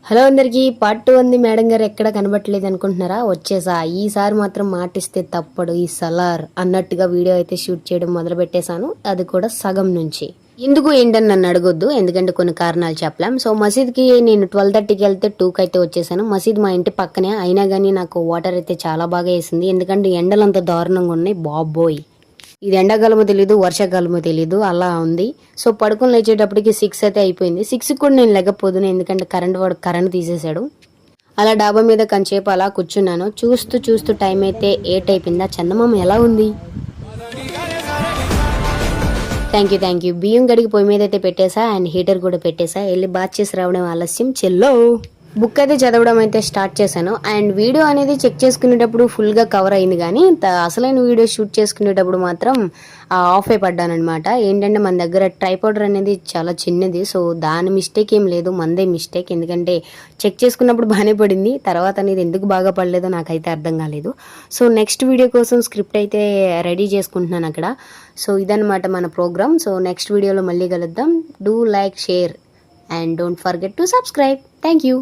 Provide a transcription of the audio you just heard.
Hello అందరికీ part 2 ఉంది. Madam గారు ఎక్కడ కనబట్టలేదు అనుకుంటున్నారా? వచ్చేసా. ఈసారి మాత్రం మాటిస్తే తప్పడు ఈ సలార్ అన్నట్టుగా వీడియో అయితే షూట్ చేయడం మొదలు పెట్టేశాను. అది కూడా సగం నుంచి. ఎందుకు ఏంటని నన్ను అడగొద్దు, ఎందుకంటే కొన్ని కారణాలు చెప్పలేం. సో మసీద్కి నేను 12:30కి వెళ్తే 2కి అయితే వచ్చేసాను. మసీద్ మా ఇంటి పక్కనే, అయినా కానీ నాకు వాటర్ అయితే చాలా బాగా వేసింది. ఎందుకంటే ఎండలు అంత దారుణంగా ఉన్నాయి బాబోయ్. ఇది ఎండాకాలమో తెలీదు, వర్షాకాలమో తెలీదు, అలా ఉంది. సో పడుకొని లేచేటప్పటికి 6 అయితే అయిపోయింది. 6కి కూడా నేను లేకపోదును, ఎందుకంటే వాడు కరెంట్ తీసేశాడు. అలా డాబా మీద కొంచెంసేపు అలా కూర్చున్నాను. చూస్తూ చూస్తూ టైం అయితే 8 అయిపోయింది. ఆ చందమామ ఎలా ఉంది? Thank you. బియ్యం గడికి పొయ్యి మీద అయితే పెట్టేసా, అండ్ హీటర్ కూడా పెట్టేసా. వెళ్ళి బాత్ చేసి రావడం ఆలస్యం. చెల్లో బుక్ అయితే చదవడం అయితే స్టార్ట్ చేశాను. అండ్ వీడియో అనేది చెక్ చేసుకునేటప్పుడు ఫుల్గా కవర్ అయింది, కానీ అసలైన వీడియో షూట్ చేసుకునేటప్పుడు మాత్రం ఆఫ్ అయిపడ్డాను అనమాట. ఏంటంటే మన దగ్గర ట్రైపాడ్ అనేది చాలా చిన్నది. సో దాని మిస్టేక్ ఏం లేదు, మనదే మిస్టేక్. ఎందుకంటే చెక్ చేసుకున్నప్పుడు బాగానే పడింది, తర్వాత అనేది ఎందుకు బాగా పడలేదో నాకైతే అర్థం కాలేదు. సో నెక్స్ట్ వీడియో కోసం స్క్రిప్ట్ అయితే రెడీ చేసుకుంటున్నాను అక్కడ. సో ఇదన్నమాట మన ప్రోగ్రామ్. సో నెక్స్ట్ వీడియోలో మళ్ళీ కలుద్దాం. Do like, share, and don't forget to subscribe. Thank you.